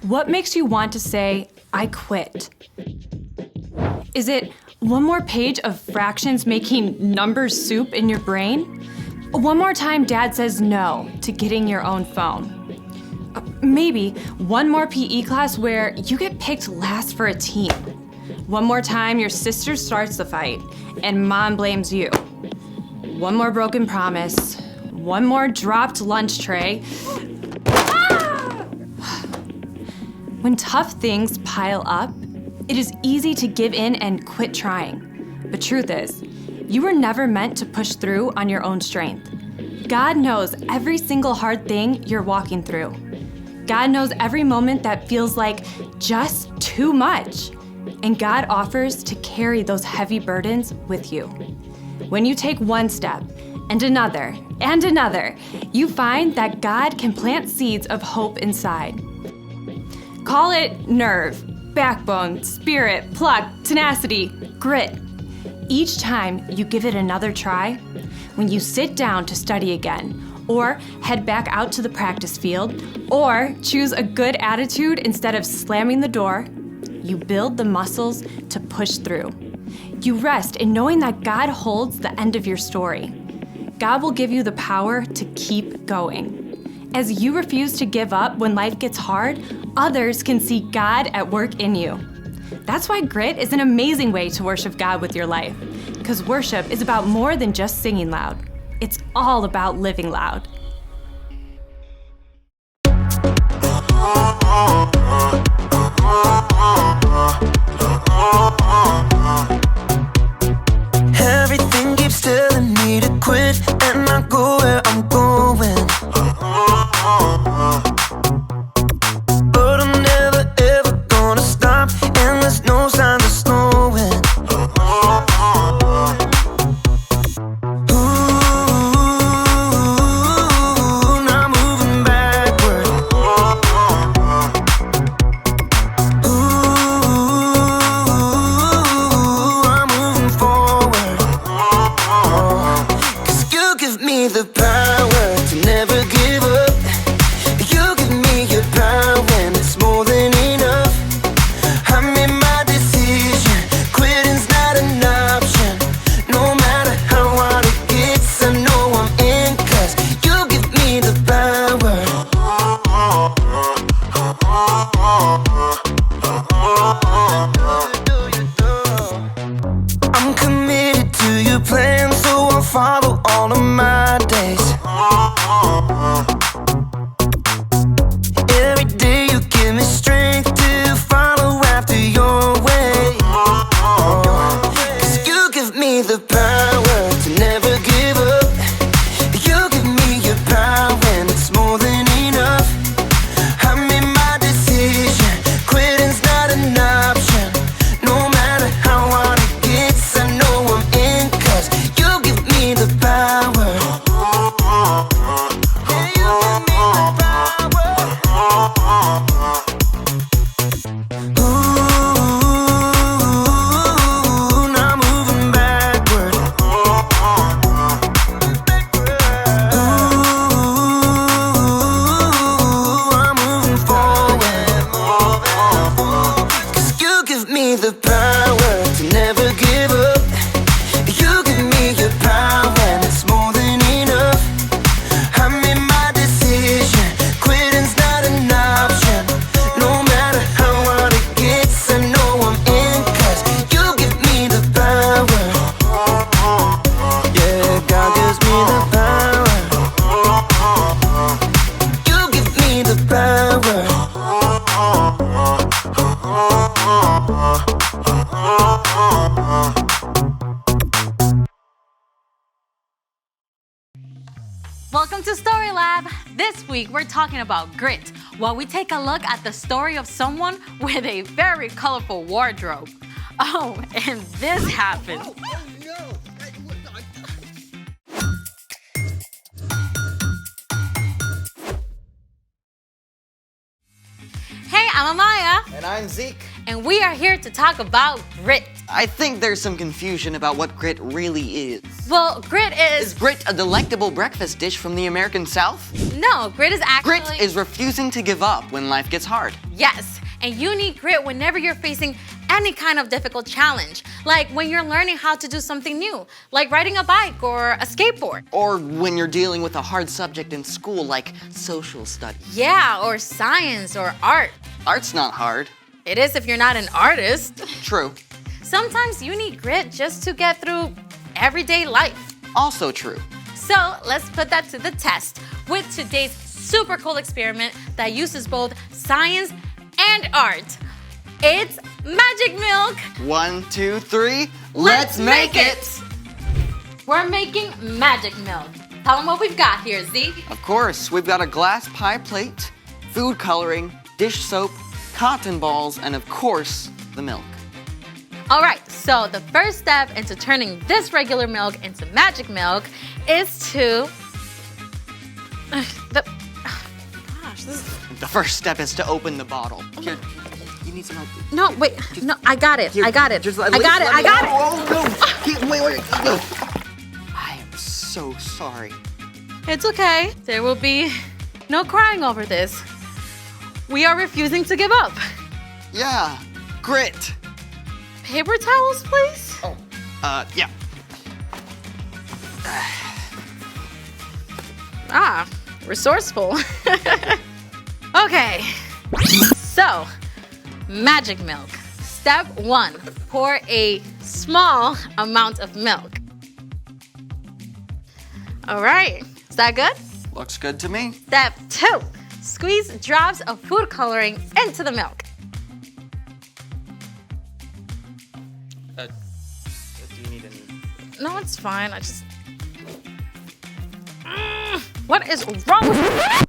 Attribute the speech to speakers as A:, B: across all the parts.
A: What makes you want to say, I quit? Is it one more page of fractions making numbers soup in your brain? One more time dad says no to getting your own phone? Maybe one more PE class where you get picked last for a team. One more time your sister starts the fight and mom blames you. One more broken promise. One more dropped lunch tray. When tough things pile up, it is easy to give in and quit trying. But truth is, you were never meant to push through on your own strength. God knows every single hard thing you're walking through. God knows every moment that feels like just too much. And God offers to carry those heavy burdens with you. When you take one step and another, you find that God can plant seeds of hope inside. Call it nerve, backbone, spirit, pluck, tenacity, grit. Each time you give it another try, when you sit down to study again, or head back out to the practice field, or choose a good attitude instead of slamming the door, you build the muscles to push through. You rest in knowing that God holds the end of your story. God will give you the power to keep going. As you refuse to give up when life gets hard, others can see God at work in you. That's why grit is an amazing way to worship God with your life, because worship is about more than just singing loud. It's all about living loud.
B: Everything keeps telling me to quit and not go where I'm going. But I'm never ever gonna stop, and there's no signs of slowing. Ooh, not moving backward. Ooh, I'm moving forward. 'Cause you give me the power to never give up. You give me your power when it's more than enough. I made my decision, quitting's not an option. No matter how hard it gets, I know I'm in, 'cause you give me the power. I'm committed to your plan, so I'll follow all of my days. Every day you give me strength to follow after your way. 'Cause you give me the power to never give up. You give me your power when it's more than enough. I made my decision, quitting's not an option. No matter how hard it gets, I know I'm in, 'cause you give me the power. Yeah, you give me the power. Ooh, not moving backward. Ooh, I'm moving forward. 'Cause you give me the power to never give up. You give me your power and it's more than enough. I made my decision, quitting's not an option. No matter how hard it gets, I know I'm in, 'cause you give me the power. Yeah, God gives me the power. You give me the power.
C: Welcome to Story Lab. This week we're talking about grit, while we take a look at the story of someone with a very colorful wardrobe. Oh, and this happened. Hey, I'm Amaya,
D: And I'm Zeke.
C: and we are here to talk about grit.
D: I think there's some confusion about what grit really is.
C: Well, grit
D: Is
C: is...
D: grit a delectable breakfast dish from the American South?
C: No, grit is actually...
D: Grit is refusing to give up when life gets hard.
C: Yes, and you need grit whenever you're facing any kind of difficult challenge. Like when you're learning how to do something new, like riding a bike or a skateboard.
D: Or when you're dealing with a hard subject in school like social studies.
C: Yeah, or science or art.
D: Art's not hard.
C: It is if you're not an artist.
D: True.
C: Sometimes you need grit just to get through everyday life.
D: Also true.
C: So let's put that to the test with today's super cool experiment that uses both science and art. It's magic milk.
D: 1, 2, 3. Let's make it!
C: We're making magic milk. Tell them what we've got here, Z.
D: Of course, we've got a glass pie plate, food coloring, dish soap, cotton balls, and of course, the milk.
C: All right, so the first step into turning this regular milk into magic milk is to...
D: The first step is to open the bottle. Here, you need some help.
C: No, wait, no, I got it,
D: Here,
C: I got it.
D: just
C: I got it.
D: Oh, no. Wait, no. I am so sorry.
C: It's okay. There will be no crying over this. We are refusing to give up.
D: Yeah, grit.
C: Paper towels, please?
D: Yeah.
C: Ah, resourceful. Okay, so magic milk. Step 1, pour a small amount of milk. All right, is that good?
D: Looks good to me.
C: Step 2, squeeze drops of food coloring into the milk.
D: Do you need any?
C: No, it's fine. I just... What is wrong with you?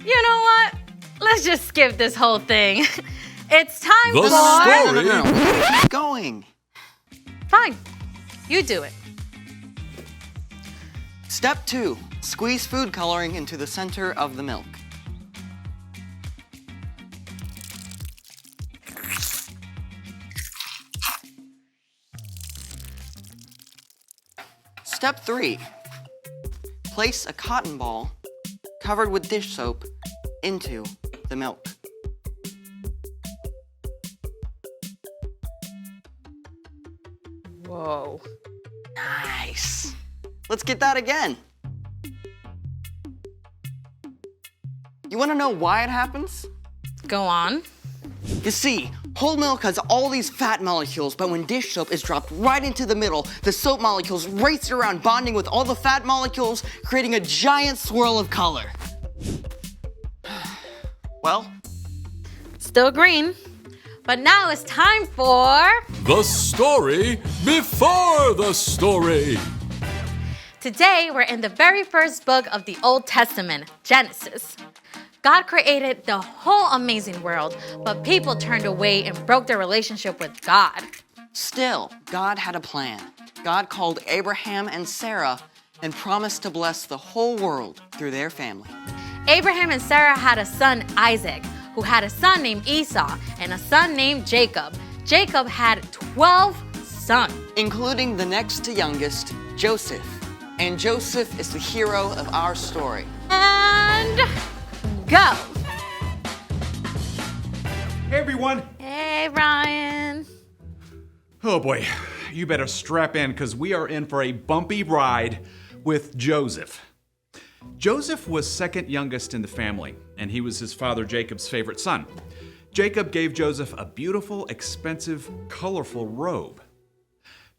C: You know what? Let's just skip this whole thing. It's time
E: The
C: for...
E: story.
D: No. Keep going.
C: Fine. You do it.
D: Step 2, squeeze food coloring into the center of the milk. Step 3, place a cotton ball covered with dish soap into the milk.
C: Whoa.
D: Nice. Let's get that again. You want to know why it happens?
C: Go on.
D: You see, whole milk has all these fat molecules, but when dish soap is dropped right into the middle, the soap molecules race around, bonding with all the fat molecules, creating a giant swirl of color. Well,
C: Still green. But now it's time for...
E: The story before the story.
C: Today, we're in the very first book of the Old Testament, Genesis. God created the whole amazing world, but people turned away and broke their relationship with God.
D: still, God had a plan. God called Abraham and Sarah and promised to bless the whole world through their family.
C: Abraham and Sarah had a son, Isaac, who had a son named Esau and a son named Jacob. Jacob had 12 sons,
D: Including the next to youngest, Joseph. And Joseph is the hero of our story.
C: and go.
F: Hey everyone!
C: Hey, Ryan.
F: Oh boy, you better strap in because we are in for a bumpy ride with Joseph. Joseph was second youngest in the family, and he was his father Jacob's favorite son. Jacob gave Joseph a beautiful, expensive, colorful robe.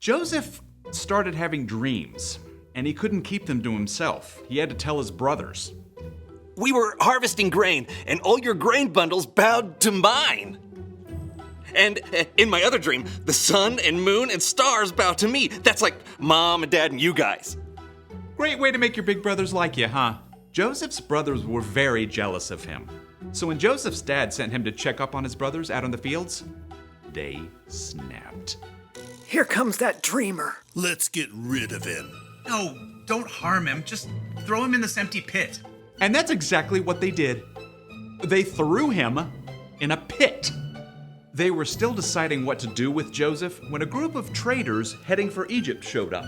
F: Joseph started having dreams, and he couldn't keep them to himself. He had to tell his brothers.
G: We were harvesting grain, and all your grain bundles bowed to mine. And in my other dream, the sun and moon and stars bow to me. That's like Mom and Dad and you guys.
F: Great way to make your big brothers like you, huh? Joseph's brothers were very jealous of him. So when Joseph's dad sent him to check up on his brothers out in the fields, they snapped.
H: Here comes that dreamer.
I: Let's get rid of him. No, don't harm him. Just throw him in this empty pit.
F: And that's exactly what they did. They threw him in a pit. They were still deciding what to do with Joseph when a group of traders heading for Egypt showed up.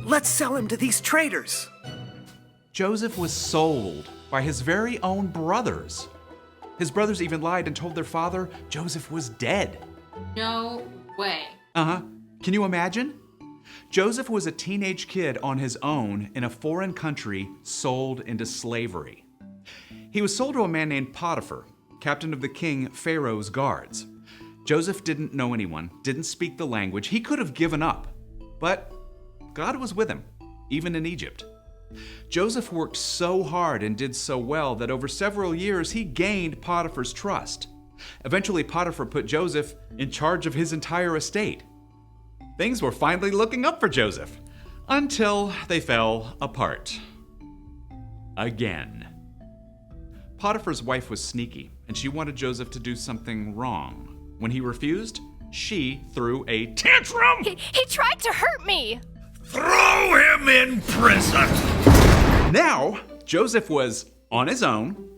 H: Let's sell him to these traders.
F: Joseph was sold by his very own brothers. His brothers even lied and told their father Joseph was dead.
C: No way.
F: Can you imagine? Joseph was a teenage kid on his own in a foreign country, sold into slavery. He was sold to a man named Potiphar, captain of the king Pharaoh's guards. Joseph didn't know anyone, didn't speak the language. He could have given up, but God was with him, even in Egypt. Joseph worked so hard and did so well that over several years he gained Potiphar's trust. Eventually, Potiphar put Joseph in charge of his entire estate. Things were finally looking up for Joseph, until they fell apart. Again. Potiphar's wife was sneaky, and she wanted Joseph to do something wrong. When he refused, she threw a tantrum!
J: He tried to hurt me!
I: Throw him in prison!
F: Now, Joseph was on his own,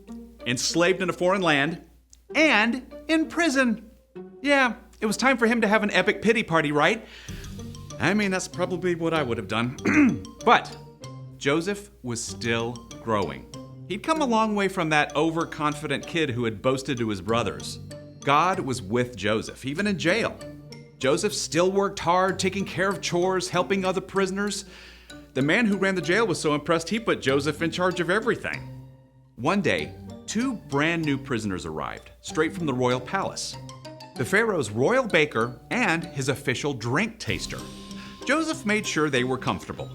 F: enslaved in a foreign land, and in prison. Yeah, it was time for him to have an epic pity party, right? I mean, that's probably what I would have done. But Joseph was still growing. He'd come a long way from that overconfident kid who had boasted to his brothers. God was with Joseph, even in jail. Joseph still worked hard, taking care of chores, helping other prisoners. The man who ran the jail was so impressed he put Joseph in charge of everything. One day, 2 brand new prisoners arrived, straight from the royal palace. The Pharaoh's royal baker and his official drink taster. Joseph made sure they were comfortable.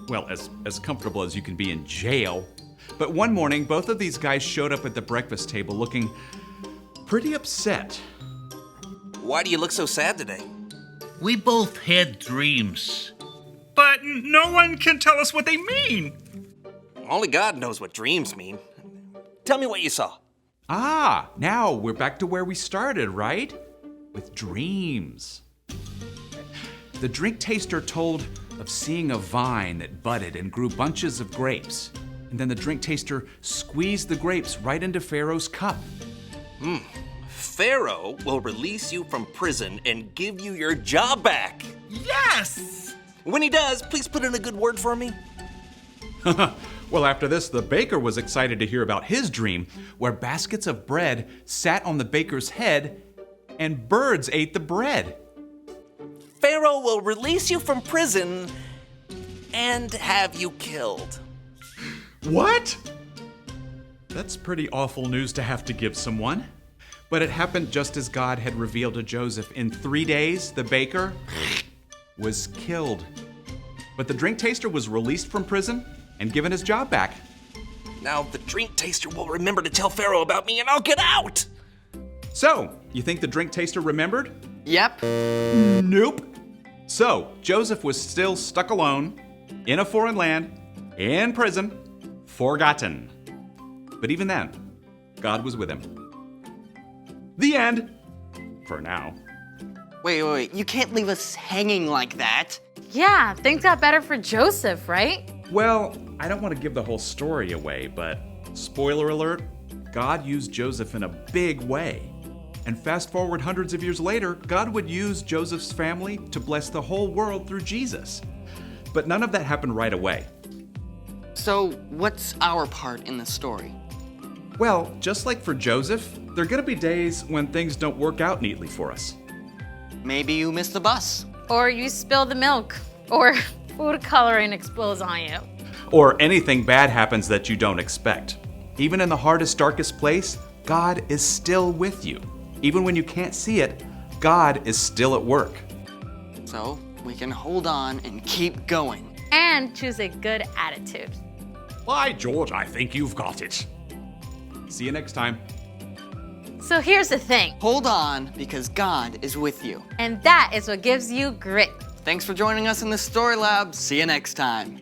F: Well, as comfortable as you can be in jail. But one morning, both of these guys showed up at the breakfast table looking pretty upset.
G: Why do you look so sad today?
I: We both had dreams.
F: But no one can tell us what they mean.
G: Only God knows what dreams mean. Tell me what you saw.
F: Ah, now we're back to where we started, right? With dreams. The drink taster told of seeing a vine that budded and grew bunches of grapes. And then the drink taster squeezed the grapes right into Pharaoh's cup.
G: Pharaoh will release you from prison and give you your job back.
I: Yes!
G: When he does, please put in a good word for me.
F: Well, after this, the baker was excited to hear about his dream, where baskets of bread sat on the baker's head and birds ate the bread.
G: Pharaoh will release you from prison and have you killed.
F: What? That's pretty awful news to have to give someone. But it happened just as God had revealed to Joseph. In 3 days, the baker was killed. But the drink taster was released from prison and given his job back.
G: Now the drink taster will remember to tell Pharaoh about me and I'll get out.
F: So, you think the drink taster remembered?
D: Yep.
F: Nope. So, Joseph was still stuck alone, in a foreign land, in prison, forgotten. But even then, God was with him. The end. For now.
D: Wait. You can't leave us hanging like that.
C: Yeah, things got better for Joseph, right?
F: Well, I don't want to give the whole story away, but spoiler alert, God used Joseph in a big way. And fast forward hundreds of years later, God would use Joseph's family to bless the whole world through Jesus. But none of that happened right away.
D: So, what's our part in the story?
F: Well, just like for Joseph, there are going to be days when things don't work out neatly for us.
D: Maybe you missed the bus.
C: Or you spill the milk. Or food coloring explodes on you.
F: Or anything bad happens that you don't expect. Even in the hardest, darkest place, God is still with you. Even when you can't see it, God is still at work.
D: So, we can hold on and keep going.
C: And choose a good attitude.
F: By George, I think you've got it. See you next time.
C: So here's the thing.
D: Hold on, because God is with you.
C: And that is what gives you grit.
D: Thanks for joining us in the Story Lab. See you next time.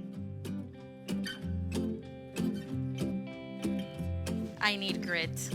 C: I need grit.